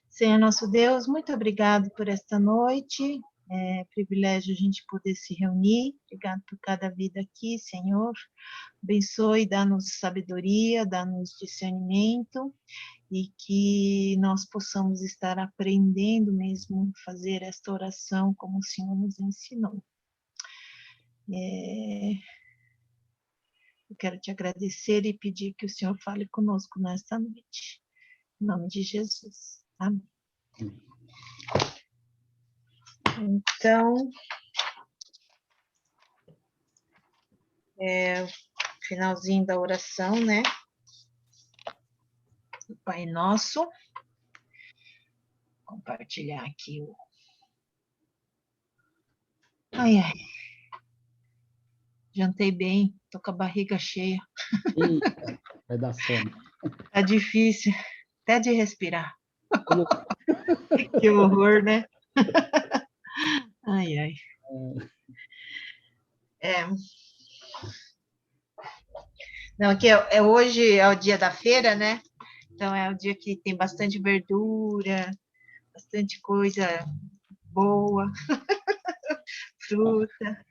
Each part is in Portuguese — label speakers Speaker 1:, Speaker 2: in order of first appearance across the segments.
Speaker 1: Senhor nosso Deus, muito obrigado por esta noite. É privilégio a gente poder se reunir. Obrigado por cada vida aqui, Senhor. Abençoe, dá-nos sabedoria, dá-nos discernimento e que nós possamos estar aprendendo mesmo fazer esta oração como o Senhor nos ensinou. Eu quero te agradecer e pedir que o Senhor fale conosco nesta noite. Em nome de Jesus. Amém. Então, finalzinho da oração, né? O Pai Nosso. Vou compartilhar aqui o... Ai, ai. Jantei bem, tô com a barriga cheia.
Speaker 2: Eita, vai dar sono.
Speaker 1: Tá difícil até de respirar. Que horror, né? Ai, ai. Não, aqui hoje é o dia da feira, né? Então é o dia que tem bastante verdura, bastante coisa boa, fruta.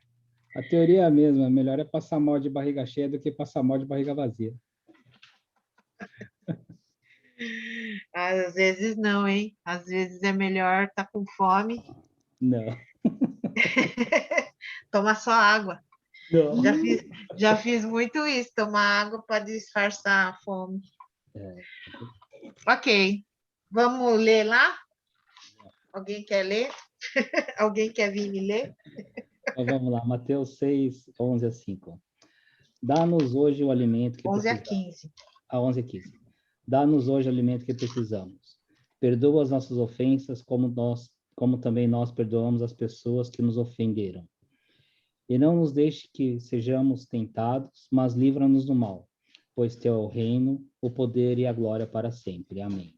Speaker 2: A teoria é a mesma, melhor é passar mal de barriga cheia do que passar mal de barriga vazia.
Speaker 1: Às vezes não, hein? Às vezes é melhor estar com fome.
Speaker 2: Não.
Speaker 1: Tomar só água.
Speaker 2: Não.
Speaker 1: Já fiz muito isso, tomar água para disfarçar a fome. Ok, vamos ler lá? Alguém quer ler? Alguém quer vir me ler?
Speaker 2: Então vamos lá, Mateus 6, 11 a 5. Dá-nos hoje o alimento que
Speaker 1: 11 a
Speaker 2: precisamos.
Speaker 1: 15.
Speaker 2: A 11 a 15. Dá-nos hoje o alimento que precisamos. Perdoa as nossas ofensas, como também nós perdoamos as pessoas que nos ofenderam. E não nos deixe que sejamos tentados, mas livra-nos do mal, pois teu é o reino, o poder e a glória para sempre. Amém.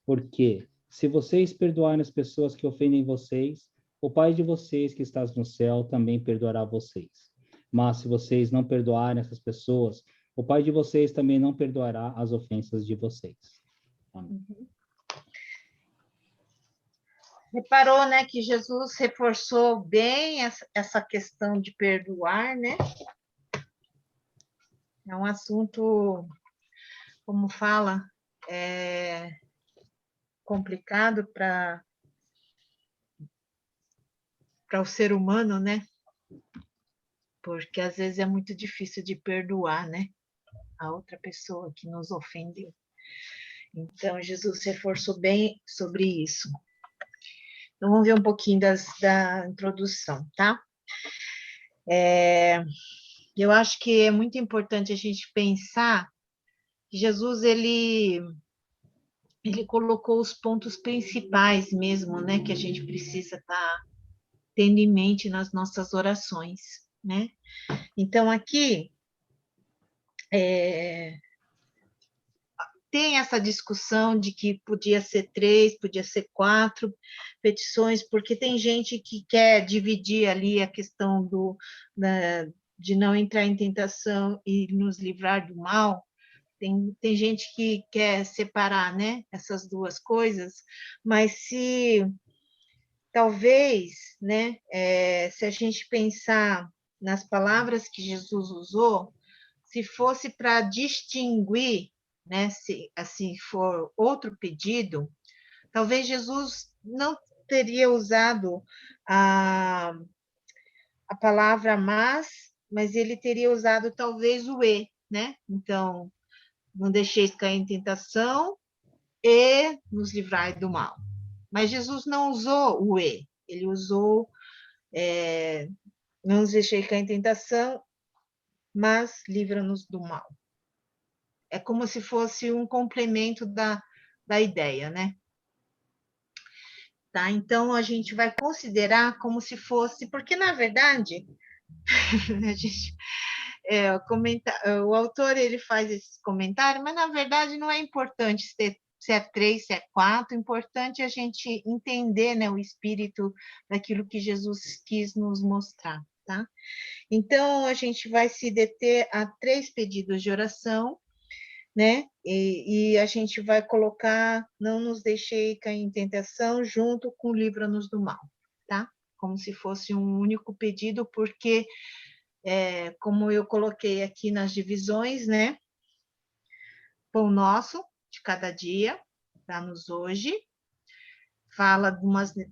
Speaker 2: Porque, se vocês perdoarem as pessoas que ofendem vocês, o Pai de vocês que está no céu também perdoará vocês. Mas se vocês não perdoarem essas pessoas, o Pai de vocês também não perdoará as ofensas de vocês. Amém.
Speaker 1: Reparou, né, que Jesus reforçou bem essa questão de perdoar, né? É um assunto, como fala, complicado para o ser humano, né? Porque às vezes é muito difícil de perdoar, né? A outra pessoa que nos ofendeu. Então, Jesus reforçou bem sobre isso. Então, vamos ver um pouquinho da introdução, tá? Eu acho que é muito importante a gente pensar que Jesus, ele colocou os pontos principais mesmo, né? Que a gente precisa estar tendo em mente nas nossas orações, né? Então, aqui, tem essa discussão de que podia ser 3, podia ser 4 petições, porque tem gente que quer dividir ali a questão de não entrar em tentação e nos livrar do mal. Tem gente que quer separar, né, essas duas coisas, mas talvez, né, se a gente pensar nas palavras que Jesus usou, se fosse para distinguir, né, se assim for outro pedido, talvez Jesus não teria usado a palavra mas ele teria usado talvez o né? Então, não deixeis cair em tentação e nos livrai do mal. Mas Jesus não usou o ele usou não nos deixei cair em tentação, mas livra-nos do mal. É como se fosse um complemento da ideia, né? Tá? Então, a gente vai considerar como se fosse, porque, na verdade, a gente, o autor ele faz esse comentário, mas, na verdade, não é importante se é 3, se é 4, o importante é a gente entender, né, o espírito daquilo que Jesus quis nos mostrar. Tá? Então, a gente vai se deter a 3 pedidos de oração, né? E a gente vai colocar não nos deixei cair em tentação junto com livra-nos do mal, tá? Como se fosse um único pedido, porque, como eu coloquei aqui nas divisões, né? Pão nosso de cada dia, dá-nos hoje, fala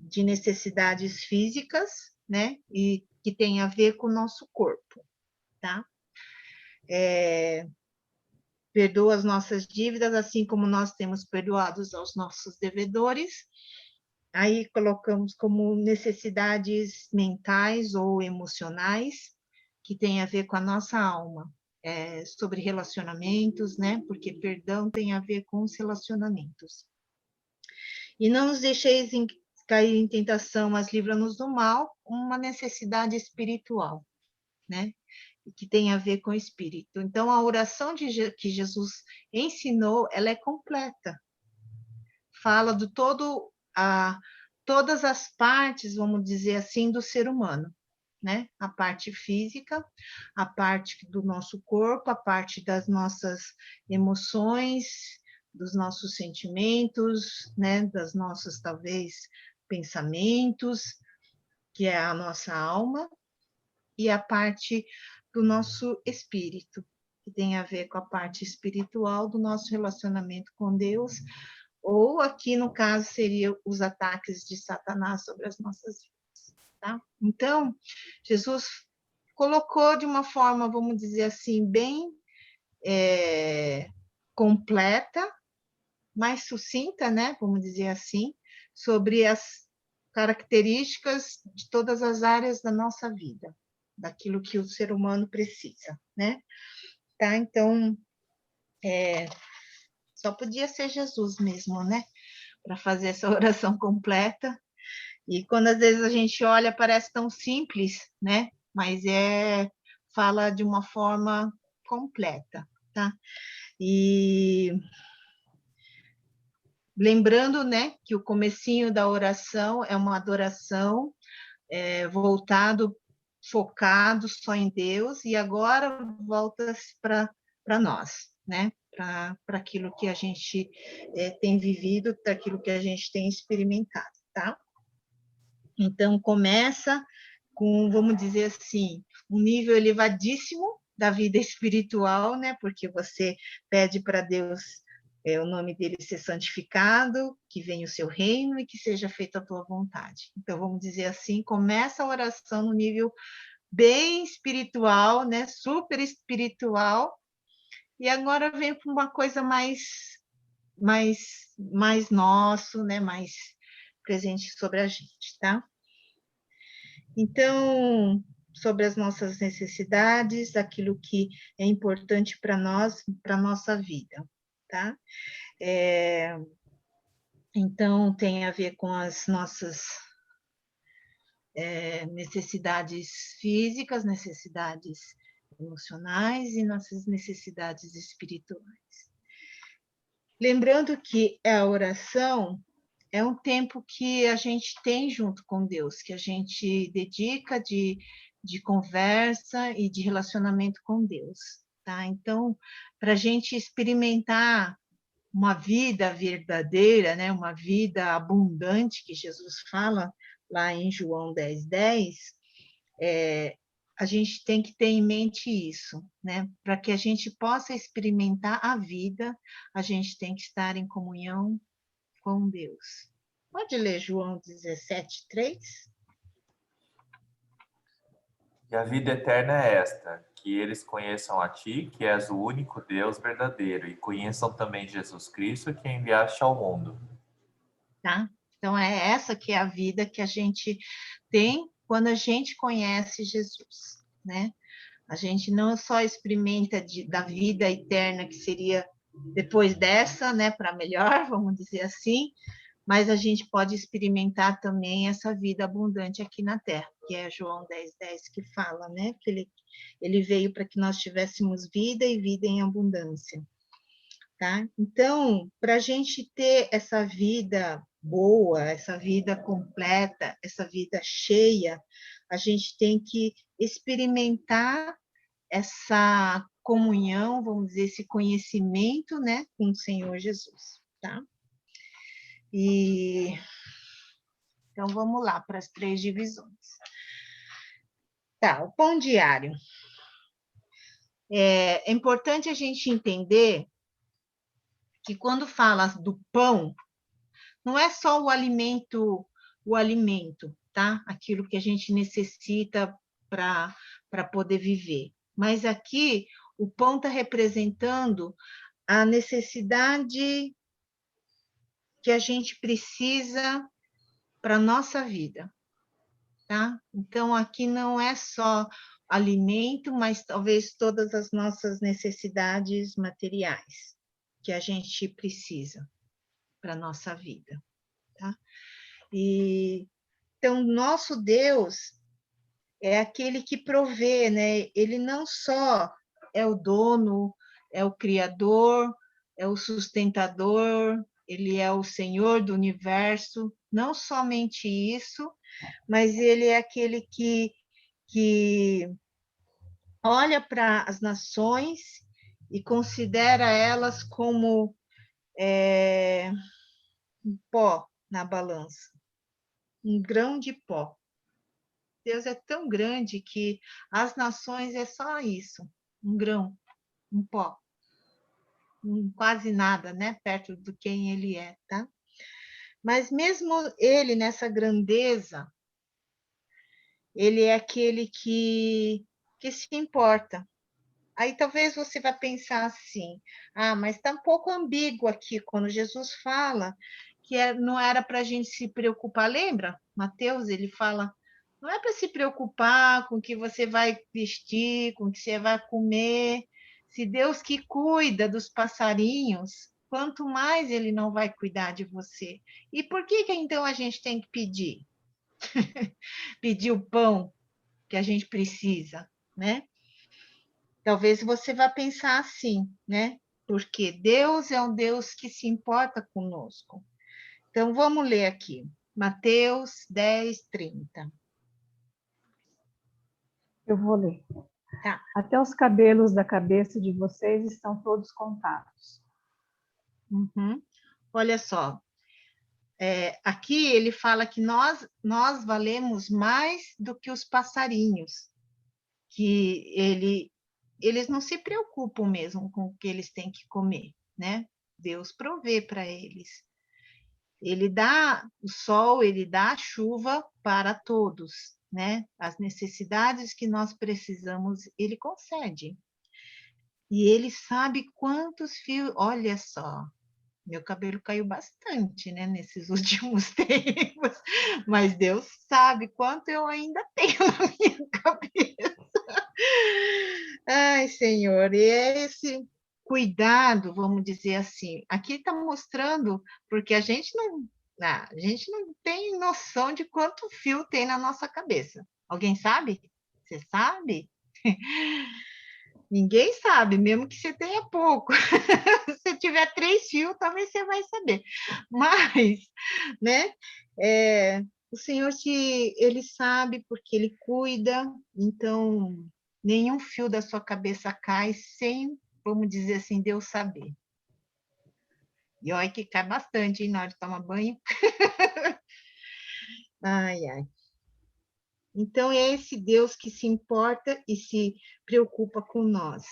Speaker 1: de necessidades físicas, né? E que tem a ver com o nosso corpo, tá? Perdoa as nossas dívidas, assim como nós temos perdoados aos nossos devedores. Aí colocamos como necessidades mentais ou emocionais, que tem a ver com a nossa alma, sobre relacionamentos, né? Porque perdão tem a ver com os relacionamentos. E não nos deixeis cair em tentação, mas livra-nos do mal, uma necessidade espiritual, né? Que tem a ver com o espírito. Então, a oração que Jesus ensinou, ela é completa. Fala de todas as partes, vamos dizer assim, do ser humano, né? A parte física, a parte do nosso corpo, a parte das nossas emoções, dos nossos sentimentos, né? Das nossas, talvez, pensamentos, que é a nossa alma, e a parte do nosso espírito, que tem a ver com a parte espiritual do nosso relacionamento com Deus, ou aqui no caso seria os ataques de Satanás sobre as nossas vidas, tá? Então, Jesus colocou de uma forma, vamos dizer assim, bem completa, mais sucinta, né? Vamos dizer assim, sobre as características de todas as áreas da nossa vida, daquilo que o ser humano precisa, né? Tá? Então, só podia ser Jesus mesmo, né? Para fazer essa oração completa. E quando às vezes a gente olha, parece tão simples, né? Mas fala de uma forma completa, tá? E lembrando, né, que o comecinho da oração é uma adoração voltado, focado só em Deus, e agora volta para nós, né? Para aquilo que a gente tem vivido, para aquilo que a gente tem experimentado, tá? Então, começa com, vamos dizer assim, um nível elevadíssimo da vida espiritual, né? Porque você pede para Deus o nome dele ser santificado, que venha o seu reino e que seja feita a tua vontade. Então, vamos dizer assim, começa a oração no nível bem espiritual, né? Super espiritual, e agora vem para uma coisa mais nosso, né? Mais presente sobre a gente, tá? Então, sobre as nossas necessidades, aquilo que é importante para nós, para a nossa vida, tá? Então, tem a ver com as nossas necessidades físicas, necessidades emocionais e nossas necessidades espirituais. Lembrando que a oração é um tempo que a gente tem junto com Deus, que a gente dedica de conversa e de relacionamento com Deus, tá? Então, para a gente experimentar uma vida verdadeira, né? Uma vida abundante, que Jesus fala lá em João 10:10, a gente tem que ter em mente isso, né? Para que a gente possa experimentar a vida, a gente tem que estar em comunhão com Deus. Pode ler João 17:3?
Speaker 3: E a vida eterna é esta, que eles conheçam a ti, que és o único Deus verdadeiro, e conheçam também Jesus Cristo, que enviaste ao mundo.
Speaker 1: Tá? Então, é essa que é a vida que a gente tem quando a gente conhece Jesus, né? A gente não só experimenta da vida eterna, que seria depois dessa, né, para melhor, vamos dizer assim, mas a gente pode experimentar também essa vida abundante aqui na Terra, que é João 10:10 que fala, né, que ele veio para que nós tivéssemos vida e vida em abundância, tá? Então, para a gente ter essa vida boa, essa vida completa, essa vida cheia, a gente tem que experimentar essa comunhão, vamos dizer, esse conhecimento, né, com o Senhor Jesus, tá? E então vamos lá para as 3 divisões. Tá, o pão diário. É importante a gente entender que quando fala do pão, não é só o alimento, tá? Aquilo que a gente necessita para poder viver. Mas aqui o pão está representando a necessidade que a gente precisa para a nossa vida, tá? Então, aqui não é só alimento, mas talvez todas as nossas necessidades materiais que a gente precisa para a nossa vida, tá? E, então, nosso Deus é aquele que provê, né? Ele não só é o dono, é o criador, é o sustentador, ele é o Senhor do universo, não somente isso, mas ele é aquele que olha para as nações e considera elas como um pó na balança, um grão de pó. Deus é tão grande que as nações é só isso, um grão, um pó, quase nada, né, perto do quem ele é, tá? Mas mesmo ele nessa grandeza, ele é aquele que se importa. Aí talvez você vai pensar assim, mas está um pouco ambíguo aqui, quando Jesus fala que não era para a gente se preocupar, lembra? Mateus, ele fala, não é para se preocupar com o que você vai vestir, com o que você vai comer, se Deus que cuida dos passarinhos, quanto mais ele não vai cuidar de você. E por que então a gente tem que pedir? Pedir o pão que a gente precisa, né? Talvez você vá pensar assim, né? Porque Deus é um Deus que se importa conosco. Então, vamos ler aqui. Mateus 10, 30.
Speaker 4: Eu vou ler.
Speaker 1: Tá.
Speaker 4: Até os cabelos da cabeça de vocês estão todos contados.
Speaker 1: Uhum. Olha só. Aqui ele fala que nós valemos mais do que os passarinhos, que eles não se preocupam mesmo com o que eles têm que comer, né? Deus provê para eles. Ele dá o sol, ele dá a chuva para todos, né? As necessidades que nós precisamos, ele concede. E ele sabe quantos fios. Olha só, meu cabelo caiu bastante, né, nesses últimos tempos, mas Deus sabe quanto eu ainda tenho na minha cabeça. Ai, Senhor, e é esse cuidado, vamos dizer assim. Aqui está mostrando, porque a gente não tem noção de quanto fio tem na nossa cabeça. Alguém sabe? Você sabe? Ninguém sabe, mesmo que você tenha pouco. Se você tiver 3 fios, talvez você vai saber. Mas, né? O Senhor, ele sabe porque ele cuida, então nenhum fio da sua cabeça cai sem, vamos dizer assim, Deus saber. E olha que cai bastante, hein, na hora de tomar banho. Ai, ai. Então, é esse Deus que se importa e se preocupa com nós.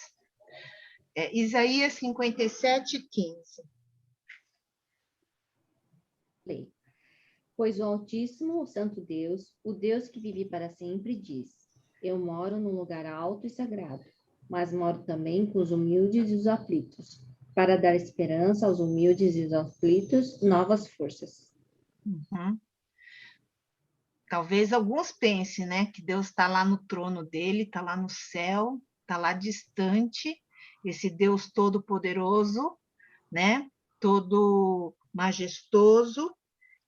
Speaker 1: Isaías 57, 15.
Speaker 5: Lei. Pois o Altíssimo, o Santo Deus, o Deus que vive para sempre, diz: Eu moro num lugar alto e sagrado, mas moro também com os humildes e os aflitos, para dar esperança aos humildes e aos aflitos, novas forças.
Speaker 1: Uhum. Talvez alguns pensem, né, que Deus está lá no trono dele, está lá no céu, está lá distante, esse Deus todo-poderoso, né, todo majestoso,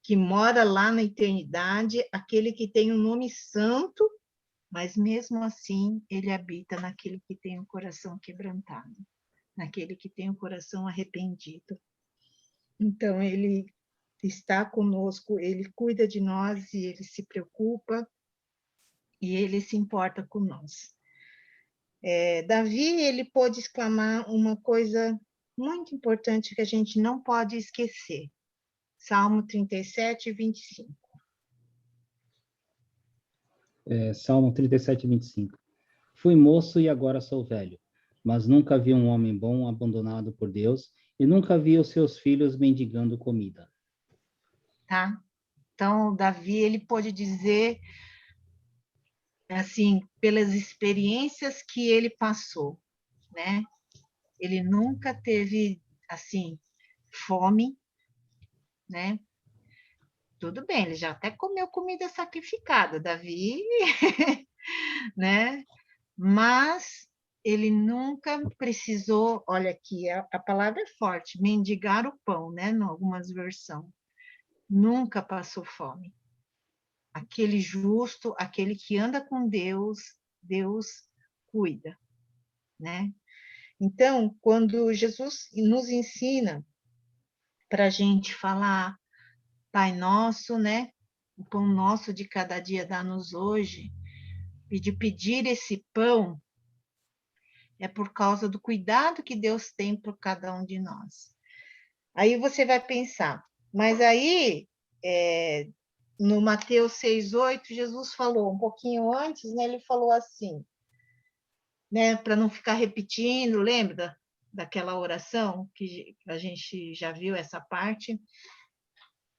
Speaker 1: que mora lá na eternidade, aquele que tem um nome santo, mas mesmo assim ele habita naquele que tem o coração quebrantado, naquele que tem o coração arrependido. Então ele está conosco, ele cuida de nós e ele se preocupa e ele se importa com nós. Davi, ele pôde exclamar uma coisa muito importante que a gente não pode esquecer. Salmo 37, 25.
Speaker 2: Salmo 37, 25. Fui moço e agora sou velho, mas nunca vi um homem bom abandonado por Deus e nunca vi os seus filhos mendigando comida.
Speaker 1: Tá? Então, Davi, ele pôde dizer, assim, pelas experiências que ele passou, né? Ele nunca teve, assim, fome, né? Tudo bem, ele já até comeu comida sacrificada, Davi, né? Mas ele nunca precisou, olha aqui, a palavra é forte, mendigar o pão, né? Em algumas versões. Nunca passou fome. Aquele justo, aquele que anda com Deus, Deus cuida, né? Então, quando Jesus nos ensina para a gente falar Pai Nosso, né? O pão nosso de cada dia dá-nos hoje, e de pedir esse pão, é por causa do cuidado que Deus tem por cada um de nós. Aí você vai pensar, mas aí, no Mateus 6,8, Jesus falou, um pouquinho antes, né, ele falou assim, né, para não ficar repetindo, lembra daquela oração que a gente já viu essa parte?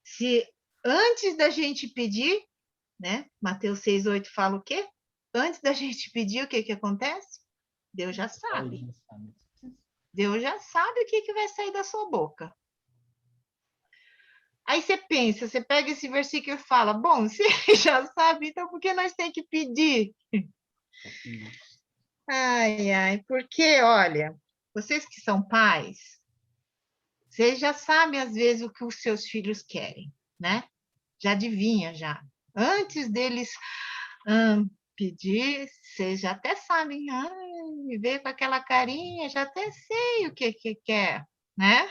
Speaker 1: Se antes da gente pedir, né, Mateus 6,8 fala o quê? Antes da gente pedir, o que que acontece? Deus já sabe. Deus já sabe o que que vai sair da sua boca. Aí você pensa, você pega esse versículo e fala, bom, se ele já sabe, então por que nós temos que pedir? Ai, ai, porque, olha, vocês que são pais, vocês já sabem, às vezes, o que os seus filhos querem, né? Já adivinha, já. Antes deles pedir, vocês já até sabem, me vê com aquela carinha, já até sei o que quer, né?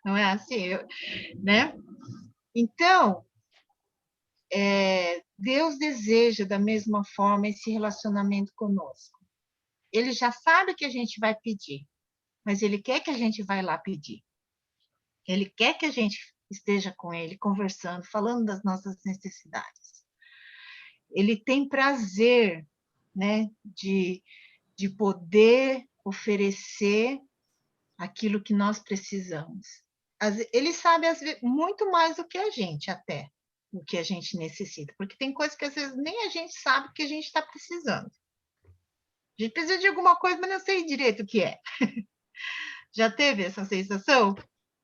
Speaker 1: Não é assim, né? Então, Deus deseja da mesma forma esse relacionamento conosco. Ele já sabe que a gente vai pedir, mas ele quer que a gente vá lá pedir. Ele quer que a gente esteja com ele, conversando, falando das nossas necessidades. Ele tem prazer, né, de poder oferecer aquilo que nós precisamos. Ele sabe, às vezes, muito mais do que a gente, até, o que a gente necessita, porque tem coisas que, às vezes, nem a gente sabe que a gente está precisando. A gente precisa de alguma coisa, mas não sei direito o que é. Já teve essa sensação?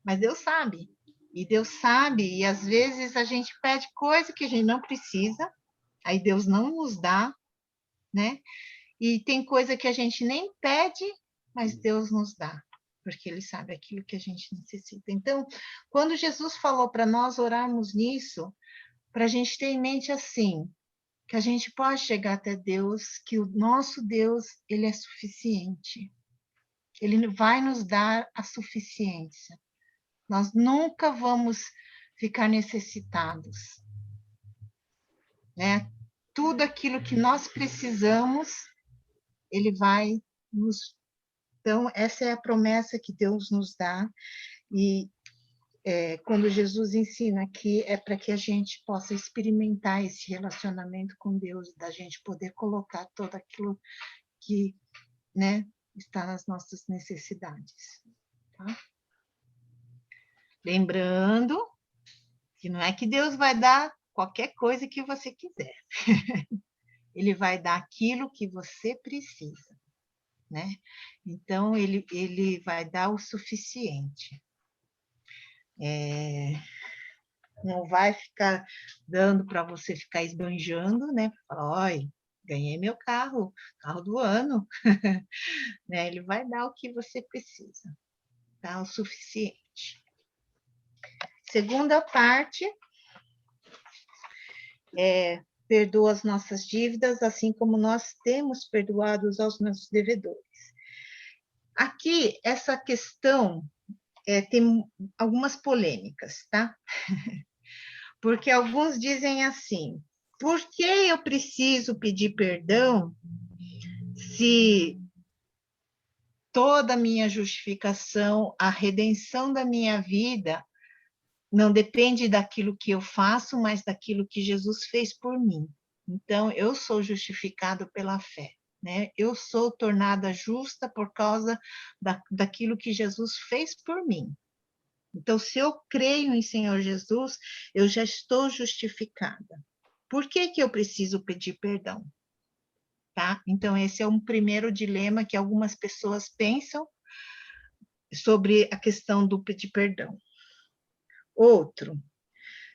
Speaker 1: Mas Deus sabe. E Deus sabe, e às vezes a gente pede coisa que a gente não precisa, aí Deus não nos dá, né? E tem coisa que a gente nem pede, mas Deus nos dá, porque Ele sabe aquilo que a gente necessita. Então, quando Jesus falou para nós orarmos nisso, para a gente ter em mente assim, que a gente pode chegar até Deus, que o nosso Deus, Ele é suficiente. Ele vai nos dar a suficiência. Nós nunca vamos ficar necessitados, né? Tudo aquilo que nós precisamos, Ele vai nos... Então, essa é a promessa que Deus nos dá, e quando Jesus ensina aqui, é para que a gente possa experimentar esse relacionamento com Deus, da gente poder colocar tudo aquilo que, né, está nas nossas necessidades. Tá? Lembrando que não é que Deus vai dar qualquer coisa que você quiser. Ele vai dar aquilo que você precisa, né? Então, ele vai dar o suficiente. Não vai ficar dando para você ficar esbanjando, né? Falar, olha, ganhei meu carro do ano. Né? Ele vai dar o que você precisa, tá? O suficiente. Segunda parte perdoa as nossas dívidas, assim como nós temos perdoado aos nossos devedores. Aqui, essa questão tem algumas polêmicas, tá? Porque alguns dizem assim, por que eu preciso pedir perdão se toda a minha justificação, a redenção da minha vida, não depende daquilo que eu faço, mas daquilo que Jesus fez por mim. Então, eu sou justificado pela fé, né? Eu sou tornada justa por causa daquilo que Jesus fez por mim. Então, se eu creio em Senhor Jesus, eu já estou justificada. Por que que eu preciso pedir perdão? Tá? Então, esse é um primeiro dilema que algumas pessoas pensam sobre a questão do pedir perdão. Outro,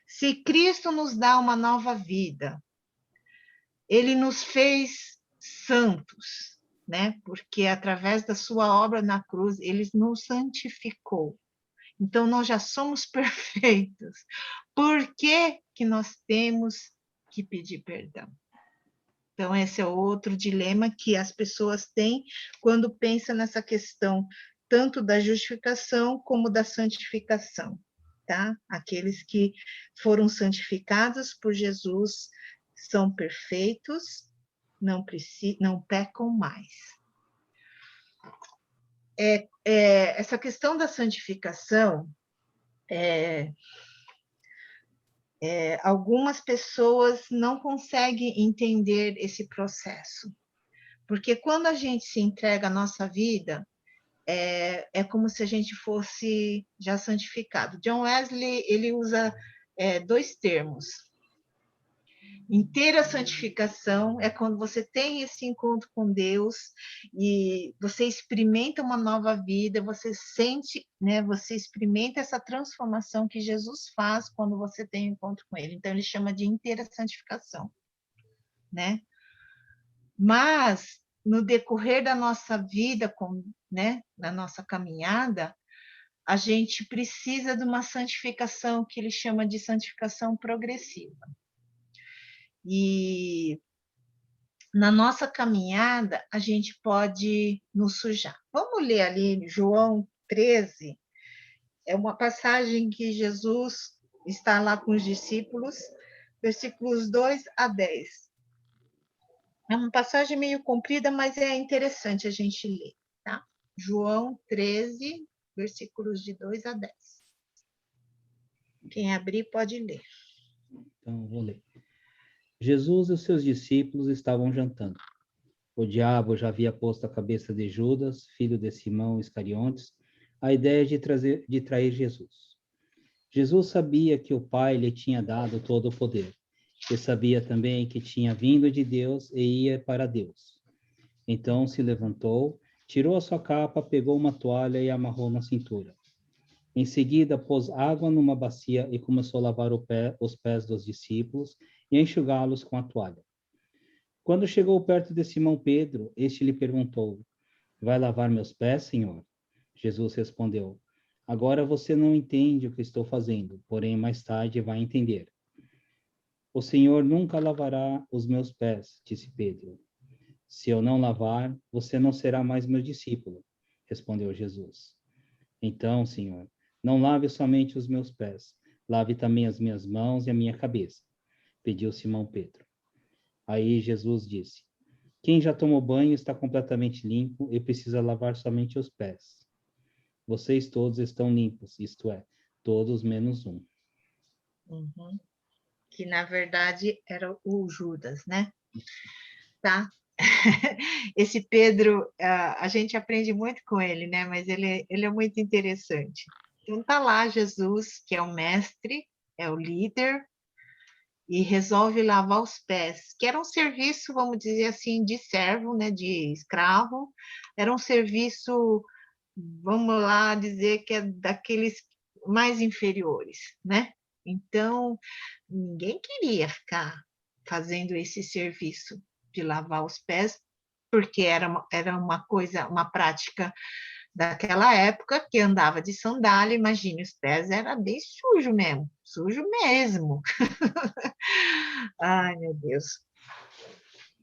Speaker 1: se Cristo nos dá uma nova vida, ele nos fez santos, né? Porque através da sua obra na cruz, ele nos santificou. Então, nós já somos perfeitos. Por que que nós temos que pedir perdão? Então, esse é outro dilema que as pessoas têm quando pensam nessa questão, tanto da justificação como da santificação, tá? Aqueles que foram santificados por Jesus são perfeitos, não pecam mais. Essa questão da santificação, algumas pessoas não conseguem entender esse processo, porque quando a gente se entrega à nossa vida, é como se a gente fosse já santificado. John Wesley, ele usa dois termos. Inteira santificação é quando você tem esse encontro com Deus e você experimenta uma nova vida, você sente, né, você experimenta essa transformação que Jesus faz quando você tem um encontro com ele. Então, ele chama de inteira santificação, né? Mas, no decorrer da nossa vida, né, na nossa caminhada, a gente precisa de uma santificação que ele chama de santificação progressiva. E na nossa caminhada, a gente pode nos sujar. Vamos ler ali João 13, é uma passagem que Jesus está lá com os discípulos, versículos 2 a 10. É uma passagem meio comprida, mas é interessante a gente ler, tá? João 13, versículos de 2 a 10. Quem abrir pode ler.
Speaker 2: Então, vou ler. Jesus e os seus discípulos estavam jantando. O diabo já havia posto à cabeça de Judas, filho de Simão Iscariotes, a ideia de trair Jesus. Jesus sabia que o Pai lhe tinha dado todo o poder, e sabia também que tinha vindo de Deus e ia para Deus. Então se levantou, tirou a sua capa, pegou uma toalha e amarrou na cintura. Em seguida, pôs água numa bacia e começou a lavar os pés dos discípulos e a enxugá-los com a toalha. Quando chegou perto de Simão Pedro, este lhe perguntou: vai lavar meus pés, Senhor? Jesus respondeu: agora você não entende o que estou fazendo, porém mais tarde vai entender. O Senhor nunca lavará os meus pés, disse Pedro. Se eu não lavar, você não será mais meu discípulo, respondeu Jesus. Então, Senhor, não lave somente os meus pés, lave também as minhas mãos e a minha cabeça, pediu Simão Pedro. Aí Jesus disse: quem já tomou banho está completamente limpo e precisa lavar somente os pés. Vocês todos estão limpos, isto é, todos menos um.
Speaker 1: Uhum. Que, na verdade, era o Judas, né? Tá? Esse Pedro, a gente aprende muito com ele, né? Mas ele é muito interessante. Então, tá lá Jesus, que é o mestre, é o líder, e resolve lavar os pés, que era um serviço, vamos dizer assim, de servo, né? De escravo. Era um serviço, vamos lá dizer, que é daqueles mais inferiores, né? Então, ninguém queria ficar fazendo esse serviço de lavar os pés, porque era uma coisa, uma prática daquela época que andava de sandália, imagine, os pés era bem sujo mesmo, sujo mesmo. Ai, meu Deus.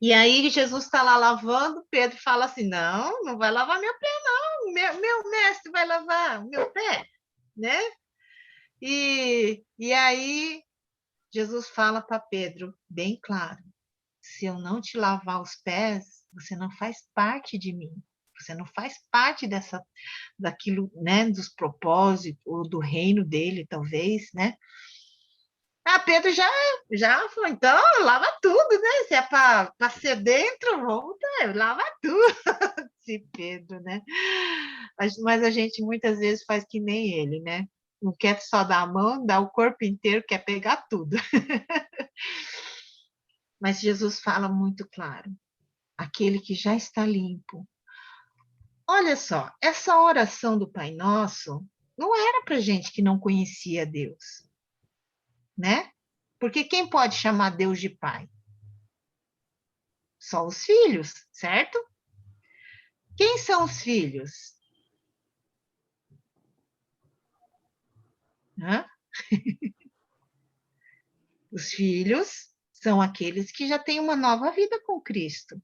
Speaker 1: E aí Jesus está lá lavando, Pedro fala assim, não vai lavar meu pé não, meu mestre vai lavar o meu pé, né? E aí Jesus fala para Pedro, bem claro, se eu não te lavar os pés, você não faz parte de mim. Você não faz parte daquilo, né, dos propósitos, ou do reino dele, talvez, né? Pedro já falou, então, lava tudo, né? Se é para ser dentro, volta, lava tudo. Esse Pedro, né? Mas a gente muitas vezes faz que nem ele, né? Não quer só dar a mão, dá o corpo inteiro, quer pegar tudo. Mas Jesus fala muito claro, aquele que já está limpo. Olha só, essa oração do Pai Nosso não era para gente que não conhecia Deus, né? Porque quem pode chamar Deus de Pai? Só os filhos, certo? Quem são os filhos? Hã? Os filhos são aqueles que já têm uma nova vida com Cristo,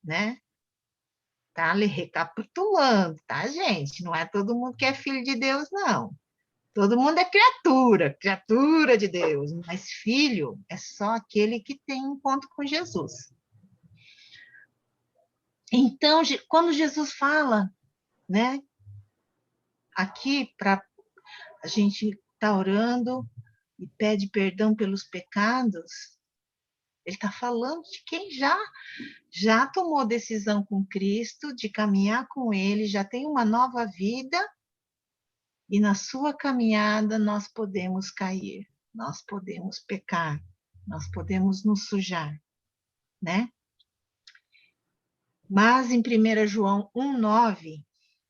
Speaker 1: né? Tá ali recapitulando, tá, gente? Não é todo mundo que é filho de Deus, não. Todo mundo é criatura de Deus, mas filho é só aquele que tem encontro com Jesus. Então, quando Jesus fala, né, aqui para a gente tá orando e pede perdão pelos pecados, ele está falando de quem já tomou decisão com Cristo, de caminhar com Ele, já tem uma nova vida, e na sua caminhada nós podemos cair, nós podemos pecar, nós podemos nos sujar, né? Mas em 1 João 1,9,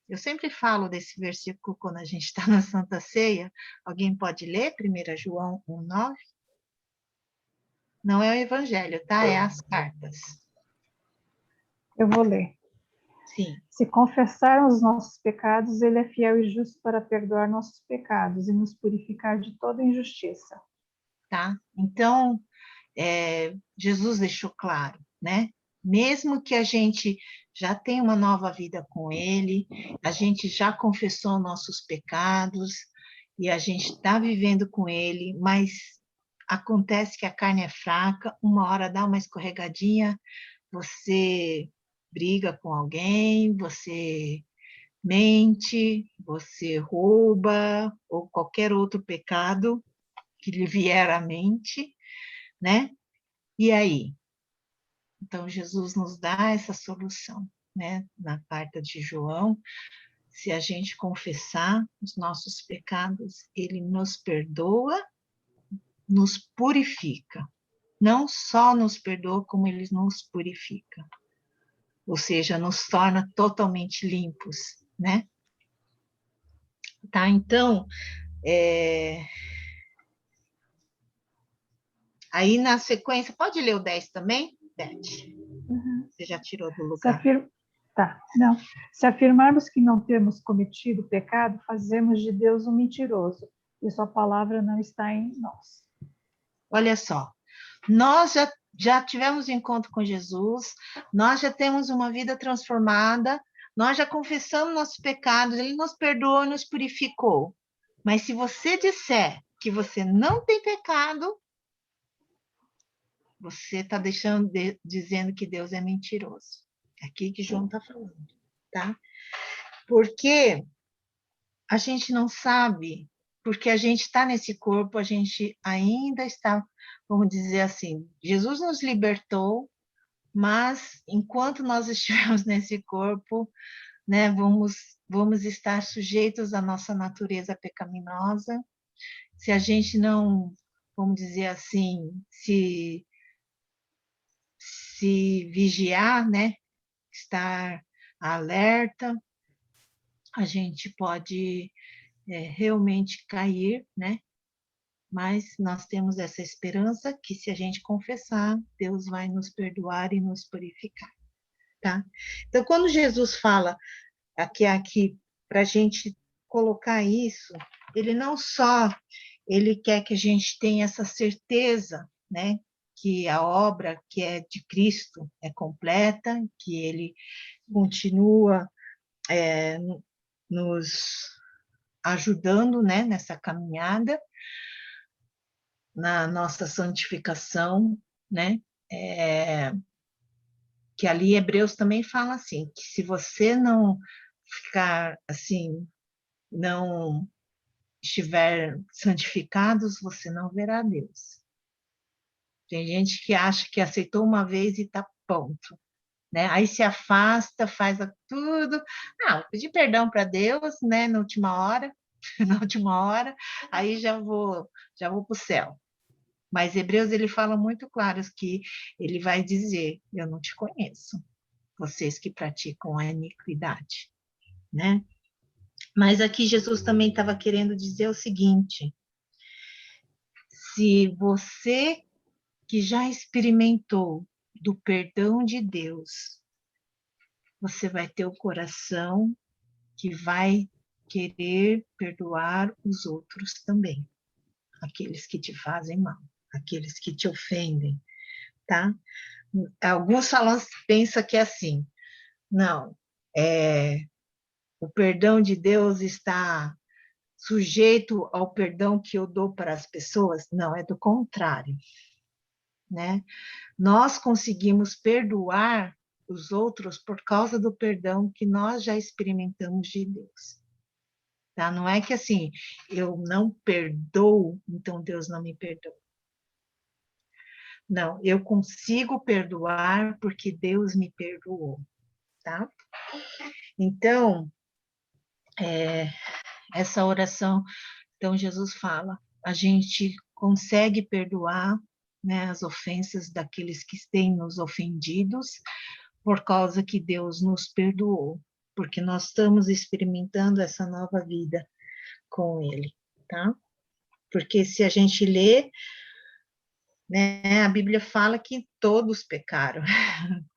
Speaker 1: eu sempre falo desse versículo quando a gente está na Santa Ceia. Alguém pode ler 1 João 1,9? Não é o Evangelho, tá? É as cartas.
Speaker 4: Eu vou ler.
Speaker 1: Sim.
Speaker 4: Se confessarmos os nossos pecados, ele é fiel e justo para perdoar nossos pecados e nos purificar de toda injustiça.
Speaker 1: Tá? Então, Jesus deixou claro, né? Mesmo que a gente já tenha uma nova vida com Ele, a gente já confessou nossos pecados e a gente está vivendo com Ele, mas acontece que a carne é fraca, uma hora dá uma escorregadinha, você briga com alguém, você mente, você rouba, ou qualquer outro pecado que lhe vier à mente, né? E aí? Então, Jesus nos dá essa solução, né? Na carta de João, se a gente confessar os nossos pecados, ele nos perdoa, nos purifica. Não só nos perdoa, como ele nos purifica. Ou seja, nos torna totalmente limpos, né? Tá? Então, aí na sequência, pode ler o 10 também, Beth?
Speaker 4: Uhum.
Speaker 1: Você já tirou do lugar.
Speaker 4: Tá, não. Se afirmarmos que não temos cometido pecado, fazemos de Deus um mentiroso, e sua palavra não está em nós.
Speaker 1: Olha só, nós já tivemos encontro com Jesus, nós já temos uma vida transformada, nós já confessamos nossos pecados, ele nos perdoou e nos purificou. Mas se você disser que você não tem pecado, você está dizendo que Deus é mentiroso. É aqui que João está falando, tá? Porque a gente não sabe, porque a gente está nesse corpo, a gente ainda está, vamos dizer assim, Jesus nos libertou, mas enquanto nós estivermos nesse corpo, né, vamos estar sujeitos à nossa natureza pecaminosa. Se a gente não, vamos dizer assim, se vigiar, né, estar alerta, a gente pode realmente cair, né? Mas nós temos essa esperança que se a gente confessar, Deus vai nos perdoar e nos purificar, tá? Então, quando Jesus fala aqui para a gente colocar isso, ele não só ele quer que a gente tenha essa certeza, né? Que a obra que é de Cristo é completa, que ele continua nos ajudando, né, nessa caminhada, na nossa santificação, né? que ali Hebreus também fala assim, que se você não ficar assim, não estiver santificados, você não verá Deus. Tem gente que acha que aceitou uma vez e está pronto, né? Aí se afasta, faz tudo. Ah, vou pedir perdão para Deus, né? Na última hora, na última hora, aí já vou para o céu. Mas Hebreus ele fala muito claro que ele vai dizer: eu não te conheço, vocês que praticam a iniquidade, né? Mas aqui Jesus também estava querendo dizer o seguinte: se você que já experimentou do perdão de Deus, você vai ter o coração que vai querer perdoar os outros também, aqueles que te fazem mal, aqueles que te ofendem, tá? Alguns pensam que é assim, não, o perdão de Deus está sujeito ao perdão que eu dou para as pessoas? Não, é do contrário, né? Nós conseguimos perdoar os outros por causa do perdão que nós já experimentamos de Deus. Tá? Não é que assim, eu não perdoo, então Deus não me perdoa. Não, eu consigo perdoar porque Deus me perdoou, tá? Então, essa oração, então Jesus fala, a gente consegue perdoar, né, as ofensas daqueles que têm nos ofendidos, por causa que Deus nos perdoou, porque nós estamos experimentando essa nova vida com Ele, tá? Porque se a gente lê, né, a Bíblia fala que todos pecaram,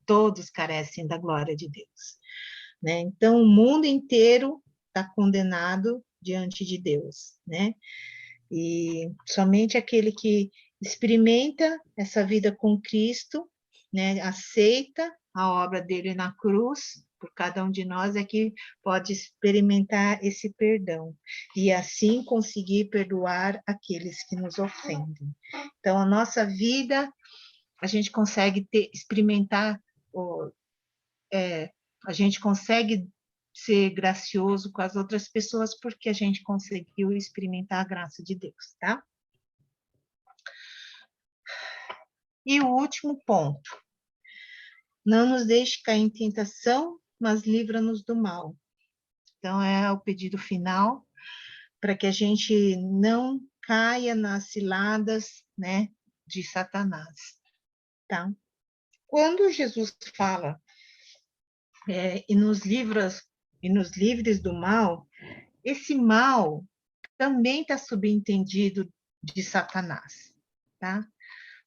Speaker 1: todos carecem da glória de Deus, né? Então, o mundo inteiro está condenado diante de Deus, né? E somente aquele que experimenta essa vida com Cristo, né, aceita a obra dele na cruz, por cada um de nós é que pode experimentar esse perdão e assim conseguir perdoar aqueles que nos ofendem. Então, a nossa vida, a gente consegue experimentar, a gente consegue ser gracioso com as outras pessoas porque a gente conseguiu experimentar a graça de Deus, tá? E o último ponto, não nos deixe cair em tentação, mas livra-nos do mal. Então, é o pedido final, para que a gente não caia nas ciladas, né, de Satanás, tá? Quando Jesus fala, e nos livres do mal, esse mal também está subentendido de Satanás, tá?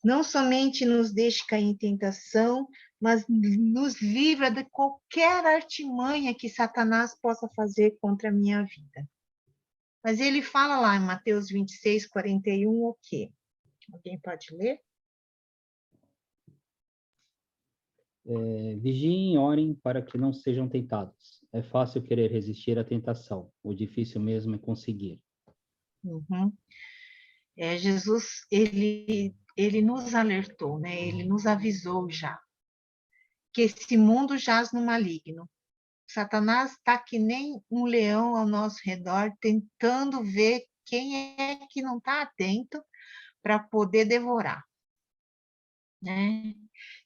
Speaker 1: Não somente nos deixe cair em tentação, mas nos livra de qualquer artimanha que Satanás possa fazer contra a minha vida. Mas ele fala lá em Mateus 26, 41, o quê? Alguém pode ler?
Speaker 2: Vigiem e orem para que não sejam tentados. É fácil querer resistir à tentação, o difícil mesmo é conseguir.
Speaker 1: Uhum. Jesus, ele nos alertou, né? Ele nos avisou já que esse mundo jaz no maligno. Satanás está que nem um leão ao nosso redor, tentando ver quem é que não está atento para poder devorar, né?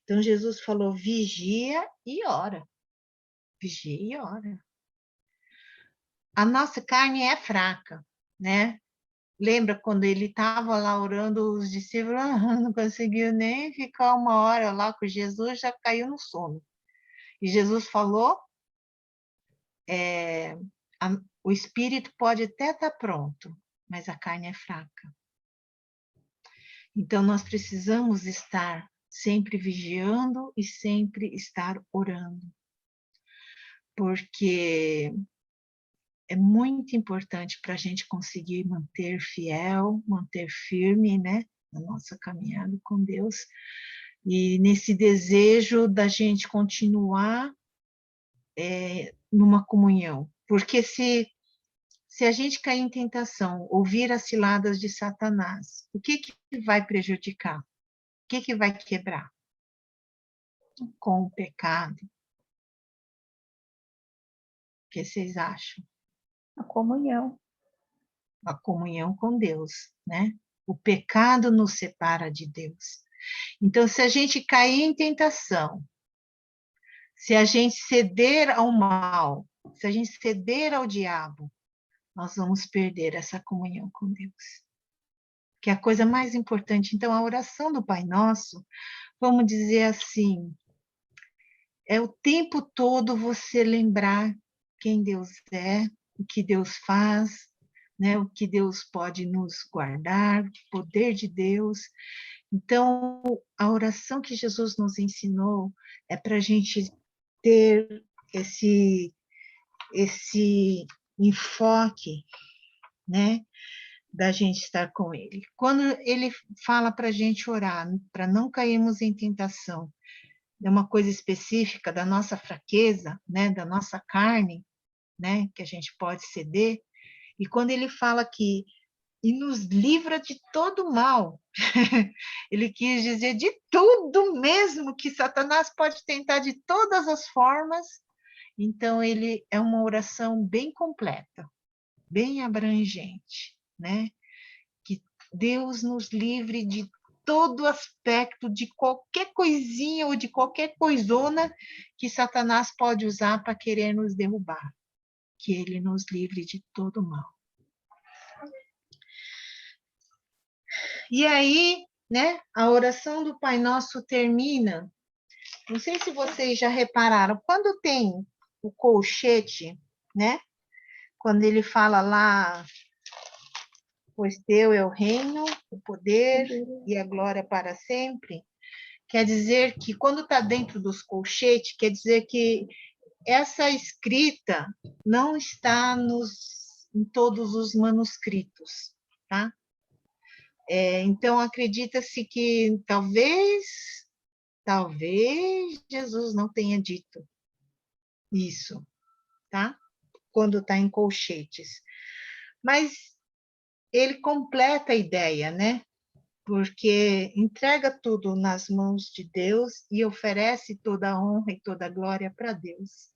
Speaker 1: Então, Jesus falou, vigia e ora. Vigia e ora. A nossa carne é fraca, né? Lembra quando ele estava lá orando, os discípulos não conseguiu nem ficar uma hora lá com Jesus, já caiu no sono. E Jesus falou, o espírito pode até estar pronto, mas a carne é fraca. Então, nós precisamos estar sempre vigiando e sempre estar orando. Porque é muito importante para a gente conseguir manter fiel, manter firme, né, na nossa caminhada com Deus, e nesse desejo da gente continuar numa comunhão. Porque se a gente cair em tentação, ouvir as ciladas de Satanás, o que vai prejudicar? O que vai quebrar? com o pecado? O que vocês acham?
Speaker 4: A comunhão.
Speaker 1: A comunhão com Deus, né? O pecado nos separa de Deus. Então, se a gente cair em tentação, se a gente ceder ao mal, se a gente ceder ao diabo, nós vamos perder essa comunhão com Deus. Que é a coisa mais importante. Então, a oração do Pai Nosso, vamos dizer assim, é o tempo todo você lembrar quem Deus é, o que Deus faz, né? O que Deus pode nos guardar, o poder de Deus. Então, a oração que Jesus nos ensinou é para a gente ter esse enfoque, né, da gente estar com Ele. Quando Ele fala para a gente orar, para não cairmos em tentação, é uma coisa específica da nossa fraqueza, né, da nossa carne, né, que a gente pode ceder. E quando Ele fala que e nos livra de todo mal. Ele quis dizer de tudo mesmo que Satanás pode tentar de todas as formas. Então, ele é uma oração bem completa, bem abrangente, né? Que Deus nos livre de todo aspecto, de qualquer coisinha ou de qualquer coisona que Satanás pode usar para querer nos derrubar. Que ele nos livre de todo mal. E aí, né, a oração do Pai Nosso termina. Não sei se vocês já repararam, quando tem o colchete, né? Quando ele fala lá, pois teu é o reino, o poder e a glória para sempre, quer dizer que quando está dentro dos colchetes, quer dizer que essa escrita não está em todos os manuscritos, tá? Então, acredita-se que talvez Jesus não tenha dito isso, tá? Quando está em colchetes. Mas ele completa a ideia, né? Porque entrega tudo nas mãos de Deus e oferece toda a honra e toda a glória para Deus.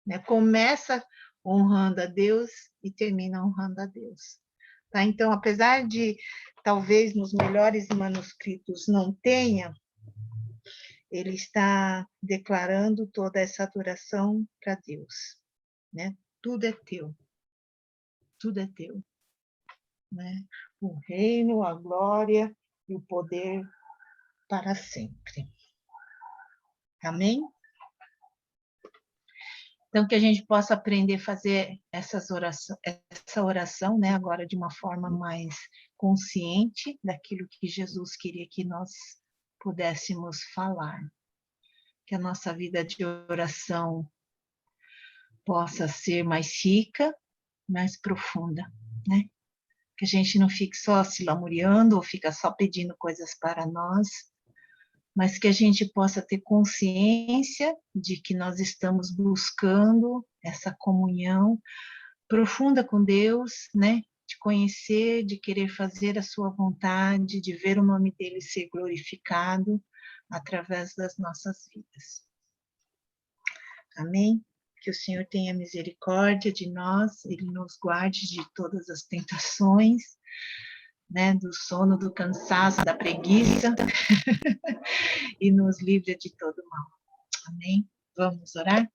Speaker 1: Né? Começa honrando a Deus e termina honrando a Deus. Tá? Então, apesar de talvez nos melhores manuscritos não tenha, ele está declarando toda essa adoração para Deus, né? Tudo é teu, tudo é teu, né? O reino, a glória e o poder para sempre. Amém? Então, que a gente possa aprender a fazer essa oração, né, agora de uma forma mais consciente daquilo que Jesus queria que nós pudéssemos falar. Que a nossa vida de oração possa ser mais rica, mais profunda, né? Que a gente não fique só se lamuriando ou fica só pedindo coisas para nós, mas que a gente possa ter consciência de que nós estamos buscando essa comunhão profunda com Deus, né? De conhecer, de querer fazer a sua vontade, de ver o nome dele ser glorificado através das nossas vidas. Amém? Que o Senhor tenha misericórdia de nós, Ele nos guarde de todas as tentações, né, do sono, do cansaço, da preguiça, e nos livre de todo mal. Amém? Vamos orar?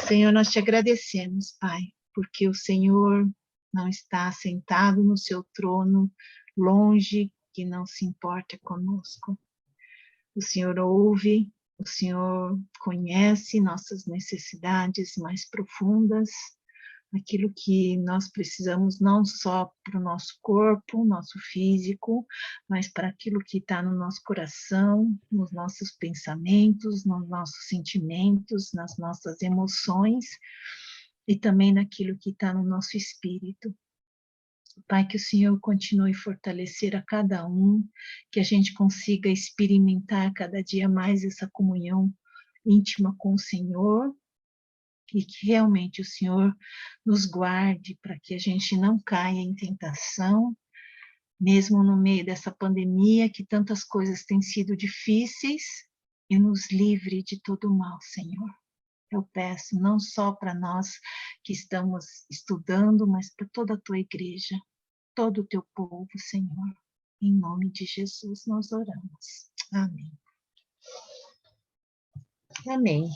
Speaker 1: Senhor, nós te agradecemos, Pai, porque o Senhor não está sentado no seu trono, longe, que não se importa conosco. O Senhor ouve, o Senhor conhece nossas necessidades mais profundas, aquilo que nós precisamos não só para o nosso corpo, nosso físico, mas para aquilo que está no nosso coração, nos nossos pensamentos, nos nossos sentimentos, nas nossas emoções e também naquilo que está no nosso espírito. Pai, que o Senhor continue a fortalecer a cada um, que a gente consiga experimentar cada dia mais essa comunhão íntima com o Senhor, e que realmente o Senhor nos guarde para que a gente não caia em tentação, mesmo no meio dessa pandemia, que tantas coisas têm sido difíceis, e nos livre de todo mal, Senhor. Eu peço não só para nós que estamos estudando, mas para toda a tua igreja, todo o teu povo, Senhor. Em nome de Jesus nós oramos. Amém. Amém.